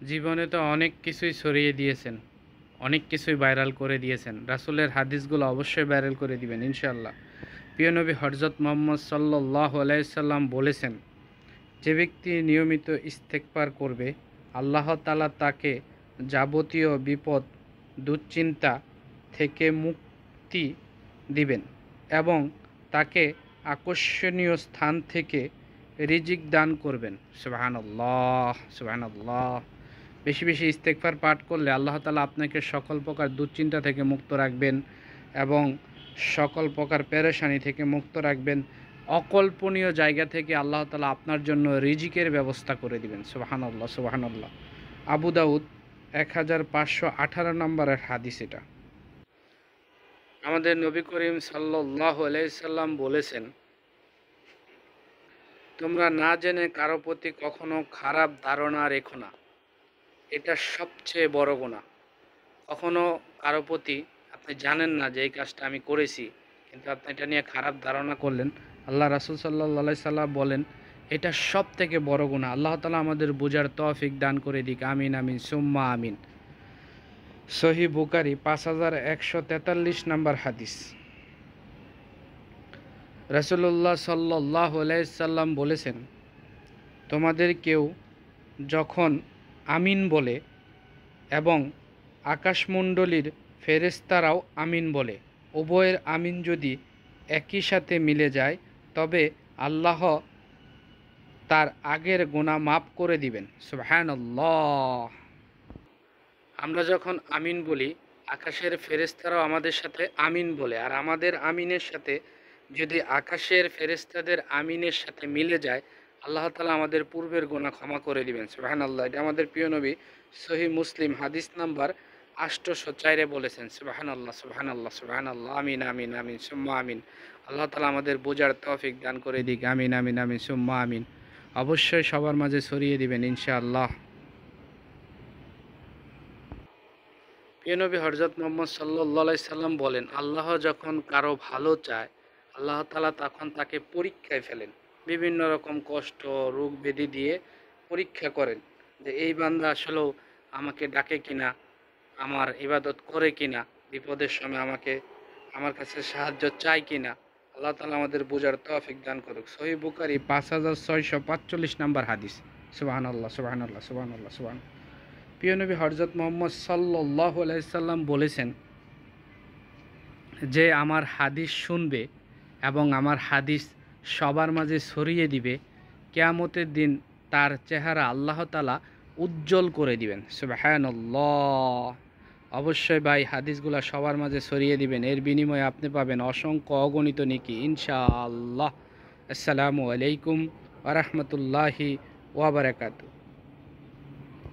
জীবনে তো অনেক কিছুই ছড়িয়ে দিয়েছেন, অনেক কিছুই ভাইরাল করে দিয়েছেন। রাসূলের হাদিসগুলো অবশ্যই ভাইরাল করে দিবেন ইনশাআল্লাহ। প্রিয় নবী হযরত মুহাম্মদ সাল্লাল্লাহু আলাইহি সাল্লাম বলেছেন, যে ব্যক্তি নিয়মিত ইস্তেগফার করবে, আল্লাহ তাআলা তাকে যাবতীয় বিপদ, দুশ্চিন্তা থেকে মুক্তি দিবেন এবং তাকে আকর্ষণীয় স্থান থেকে রিজিক দান করবেন। সুবহানাল্লাহ, সুবহানাল্লাহ। বেশি বেশি ইস্তেগফার পাঠ করলে আল্লাহ তাআলা আপনাকে সকল প্রকার দুশ্চিন্তা থেকে মুক্ত রাখবেন এবং সকল প্রকার পেরেশানি থেকে মুক্ত রাখবেন। অকল্পনীয় জায়গা থেকে আল্লাহ তাআলা আপনার জন্য রিজিকের ব্যবস্থা করে দিবেন। সুবহানাল্লাহ, সুবহানাল্লাহ। আবু দাউদ 1518 নম্বরের হাদিস এটা। আমাদের নবী করিম সাল্লাল্লাহু আলাইহি সাল্লাম বলেছেন, তোমরা না জেনে কারো প্রতি কখনো খারাপ ধারণা রেখো না, এটা সবচেয়ে বড় গুনাহ। কখনো কারো প্রতি আপনি জানেন না যে এই কাজটা আমি করেছি, কিন্তু আপনি এটা নিয়ে খারাপ ধারণা করলেন। আল্লাহ রাসূল সাল্লাল্লাহু আলাইহি সাল্লাম বলেন, এটা সবথেকে বড় গুনাহ। আল্লাহ তাআলা আমাদের বুঝার তৌফিক দান করে দিক। আমিন, আমিন, সুম্মা আমিন। সহিহ বুখারী 5143 নম্বর হাদিস। রাসূলুল্লাহ সাল্লাল্লাহু আলাইহি সাল্লাম বলেছেন, তোমাদের কেউ যখন আমিন বলে এবং আকাশমণ্ডলীর ফেরেশতারাও আমিন বলে, উভয়ের আমিন যদি একই সাথে মিলে যায়, তবে আল্লাহ তার আগের গুনাহ মাফ করে দিবেন। সুবহানাল্লাহ। আমরা যখন আমিন বলি, আকাশের ফেরেশতারাও আমাদের সাথে আমিন বলে, আর আমাদের আমিনের সাথে যদি আকাশের ফেরেশতাদের আমিনের সাথে মিলে যায়, আল্লাহ তাআলা আমাদের পূর্বের গুনাহ ক্ষমা করে দিবেন। সুবহানাল্লাহ। এটা আমাদের প্রিয় নবী সহিহ মুসলিম হাদিস নাম্বার 804 বলেছেন। সুবহানাল্লাহ, সুবহানাল্লাহ, সুবহানাল্লাহ। আমিন, আমিন, আমিন, সুম্মা আমিন। আল্লাহ তাআলা আমাদের বোঝার তৌফিক দান করে দিক। আমিন, আমিন, আমিন, সুম্মা আমিন। অবশ্যই সবার মাঝে ছড়িয়ে দিবেন ইনশাআল্লাহ। প্রিয় নবী হযরত মুহাম্মদ সাল্লাল্লাহু আলাইহি সাল্লাম বলেন, আল্লাহ যখন কারো ভালো চায়, আল্লাহ তাআলা তখন তাকে পরীক্ষায় ফেলেন। বিভিন্ন রকম কষ্ট, রোগ ব্যাধি দিয়ে পরীক্ষা করেন যে এই বান্দা আসলেও আমাকে ডাকে কিনা, আমার ইবাদত করে কিনা, বিপদের সময় আমার কাছে সাহায্য চায় কিনা। আল্লাহ তাআলা আমাদের বোঝার তৌফিক দান করুক। সহিহ বুখারী 5645 নম্বর হাদিস। সুবহানাল্লাহ, সুবহানাল্লাহ, সুবহানাল্লাহ, সুবহানাল্লাহ। প্রিয় নবী হযরত মুহাম্মদ সাল্লাল্লাহু আলাইহি সাল্লাম বলেছেন, যে আমার হাদিস শুনবে এবং আমার হাদিস সবার মাঝে ছড়িয়ে দিবে, কিয়ামতের দিন তার চেহারা আল্লাহ তাআলা উজ্জ্বল করে দিবেন। সুবহানাল্লাহ। অবশ্যই ভাই হাদিসগুলো সবার মাঝে ছড়িয়ে দিবেন, এর বিনিময়ে আপনি পাবেন অসংখ্য অগণিত নেকি ইনশাআল্লাহ। আসসালামু আলাইকুম ওয়া রাহমাতুল্লাহি ওয়া বারাকাতুহু।